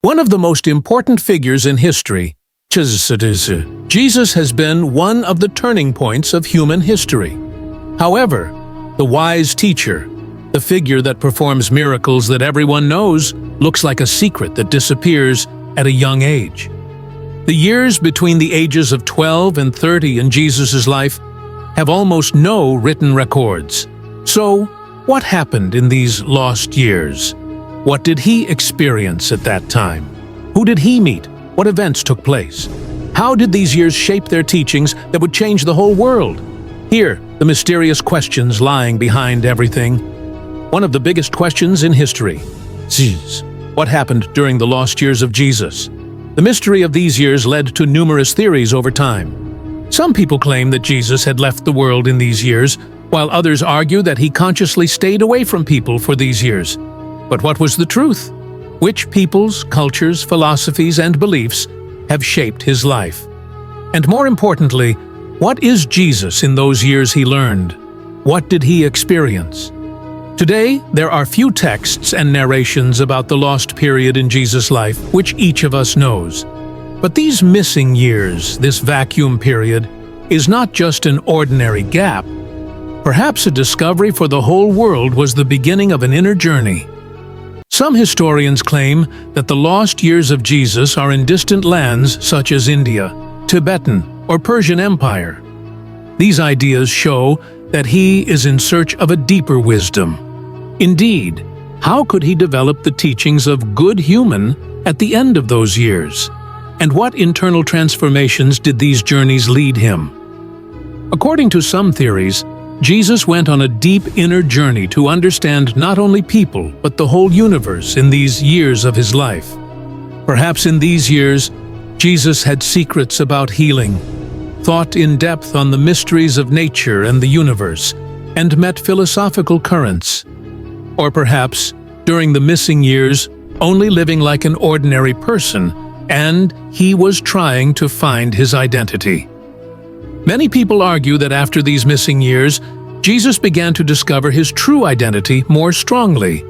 One of the most important figures in history, Jesus has been one of the turning points of human history. However, the wise teacher, the figure that performs miracles that everyone knows, looks like a secret that disappears at a young age. The years between the ages of 12 and 30 in Jesus' life have almost no written records. So, what happened in these lost years? What did he experience at that time? Who did he meet? What events took place? How did these years shape their teachings that would change the whole world? Here, the mysterious questions lying behind everything. One of the biggest questions in history. What happened during the lost years of Jesus? The mystery of these years led to numerous theories over time. Some people claim that Jesus had left the world in these years, while others argue that he consciously stayed away from people for these years. But what was the truth? Which peoples, cultures, philosophies, and beliefs have shaped his life? And more importantly, what is Jesus in those years he learned? What did he experience? Today, there are few texts and narrations about the lost period in Jesus' life which each of us knows. But these missing years, this vacuum period, is not just an ordinary gap. Perhaps a discovery for the whole world was the beginning of an inner journey. Some historians claim that the lost years of Jesus are in distant lands such as India, Tibetan, or Persian Empire. These ideas show that he is in search of a deeper wisdom. Indeed, how could he develop the teachings of good human at the end of those years? And what internal transformations did these journeys lead him? According to some theories, Jesus went on a deep inner journey to understand not only people but the whole universe in these years of his life. Perhaps in these years, Jesus had secrets about healing, thought in depth on the mysteries of nature and the universe, and met philosophical currents. Or perhaps, during the missing years, only living like an ordinary person, and he was trying to find his identity. Many people argue that after these missing years, Jesus began to discover his true identity more strongly.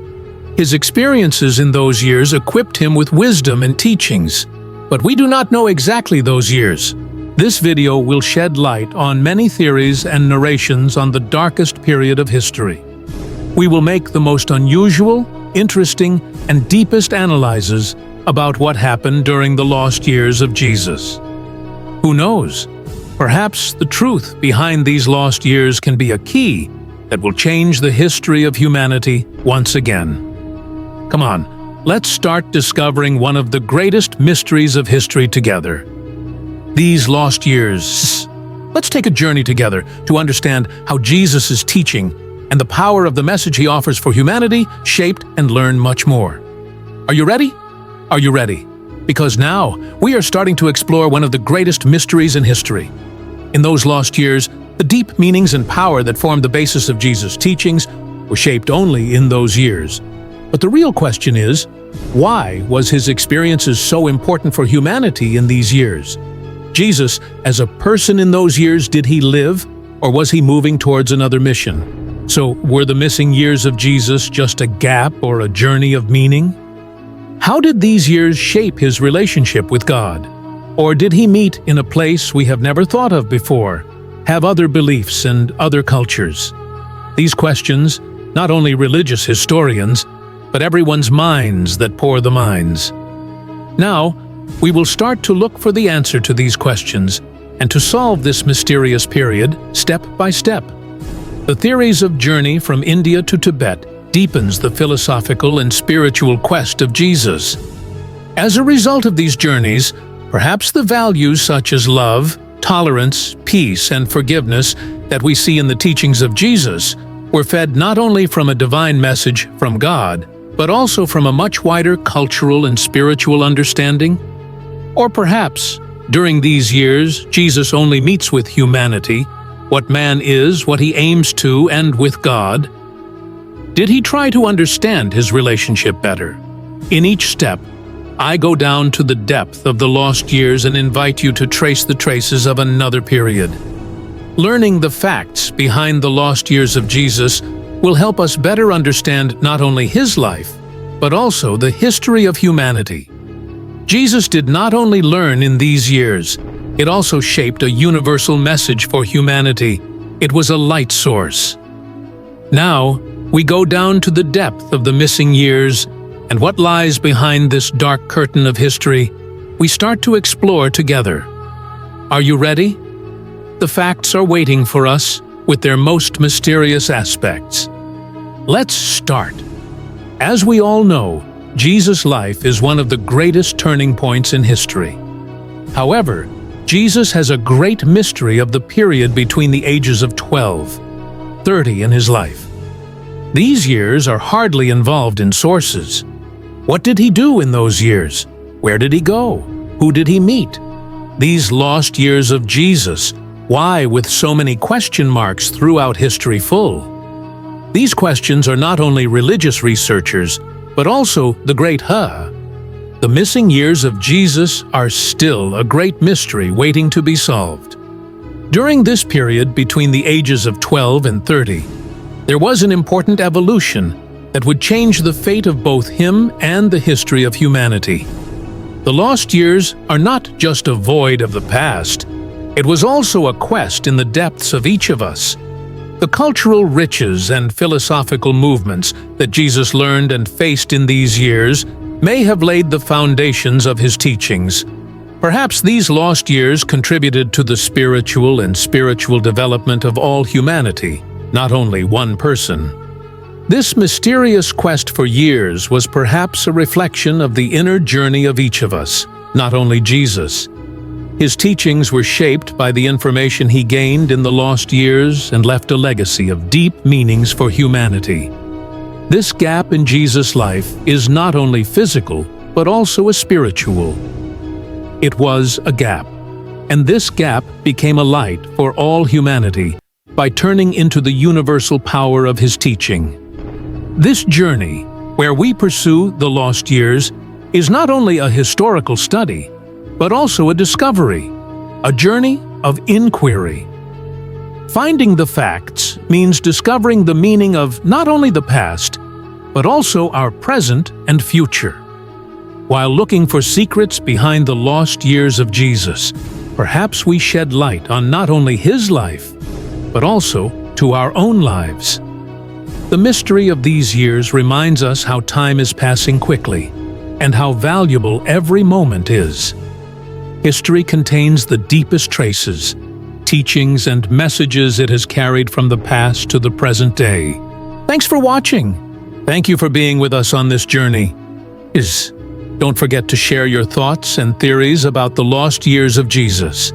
His experiences in those years equipped him with wisdom and teachings, but we do not know exactly those years. This video will shed light on many theories and narrations on the darkest period of history. We will make the most unusual, interesting, and deepest analyses about what happened during the lost years of Jesus. Who knows? Perhaps the truth behind these lost years can be a key that will change the history of humanity once again. Come on, let's start discovering one of the greatest mysteries of history together. These lost years. Let's take a journey together to understand how Jesus' teaching and the power of the message he offers for humanity shaped and learn much more. Are you ready? Are you ready? Because now we are starting to explore one of the greatest mysteries in history. In those lost years, the deep meanings and power that formed the basis of Jesus' teachings were shaped only in those years. But the real question is, why was his experiences so important for humanity in these years? Jesus, as a person in those years, did he live, or was he moving towards another mission? So, were the missing years of Jesus just a gap or a journey of meaning? How did these years shape his relationship with God? Or did he meet in a place we have never thought of before, have other beliefs and other cultures? These questions, not only religious historians, but everyone's minds that pour the minds. Now, we will start to look for the answer to these questions and to solve this mysterious period step by step. The theories of journey from India to Tibet deepens the philosophical and spiritual quest of Jesus. As a result of these journeys, perhaps the values such as love, tolerance, peace, and forgiveness that we see in the teachings of Jesus were fed not only from a divine message from God, but also from a much wider cultural and spiritual understanding? Or perhaps, during these years, Jesus only meets with humanity, what man is, what he aims to, and with God. Did he try to understand his relationship better? In each step, I go down to the depth of the lost years and invite you to trace the traces of another period. Learning the facts behind the lost years of Jesus will help us better understand not only his life, but also the history of humanity. Jesus did not only learn in these years, it also shaped a universal message for humanity. It was a light source. Now, we go down to the depth of the missing years and what lies behind this dark curtain of history. We start to explore together. Are you ready? The facts are waiting for us with their most mysterious aspects. Let's start. As we all know, Jesus' life is one of the greatest turning points in history. However, Jesus has a great mystery of the period between the ages of 12, 30 in his life. These years are hardly involved in sources. What did he do in those years? Where did he go? Who did he meet? These lost years of Jesus, why with so many question marks throughout history full? These questions are not only religious researchers, but also the great The missing years of Jesus are still a great mystery waiting to be solved. During this period between the ages of 12 and 30, there was an important evolution that would change the fate of both him and the history of humanity. The lost years are not just a void of the past, it was also a quest in the depths of each of us. The cultural riches and philosophical movements that Jesus learned and faced in these years may have laid the foundations of his teachings. Perhaps these lost years contributed to the spiritual development of all humanity, not only one person. This mysterious quest for years was perhaps a reflection of the inner journey of each of us, not only Jesus. His teachings were shaped by the information he gained in the lost years and left a legacy of deep meanings for humanity. This gap in Jesus' life is not only physical, but also a spiritual. It was a gap, and this gap became a light for all humanity by turning into the universal power of his teaching. This journey, where we pursue the lost years, is not only a historical study, but also a discovery, a journey of inquiry. Finding the facts means discovering the meaning of not only the past, but also our present and future. While looking for secrets behind the lost years of Jesus, perhaps we shed light on not only his life, but also to our own lives. The mystery of these years reminds us how time is passing quickly, and how valuable every moment is. History contains the deepest traces, teachings and messages it has carried from the past to the present day. Thanks for watching. Thank you for being with us on this journey. Don't forget to share your thoughts and theories about the lost years of Jesus.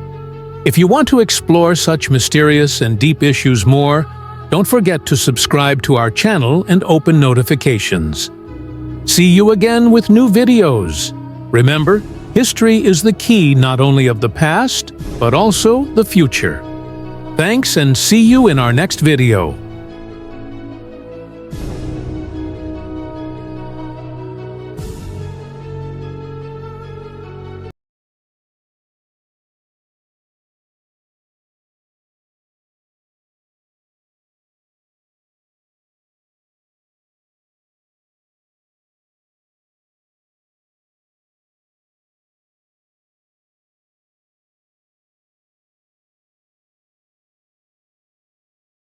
If you want to explore such mysterious and deep issues more, don't forget to subscribe to our channel and open notifications. See you again with new videos. Remember, history is the key not only of the past, but also the future. Thanks, and see you in our next video.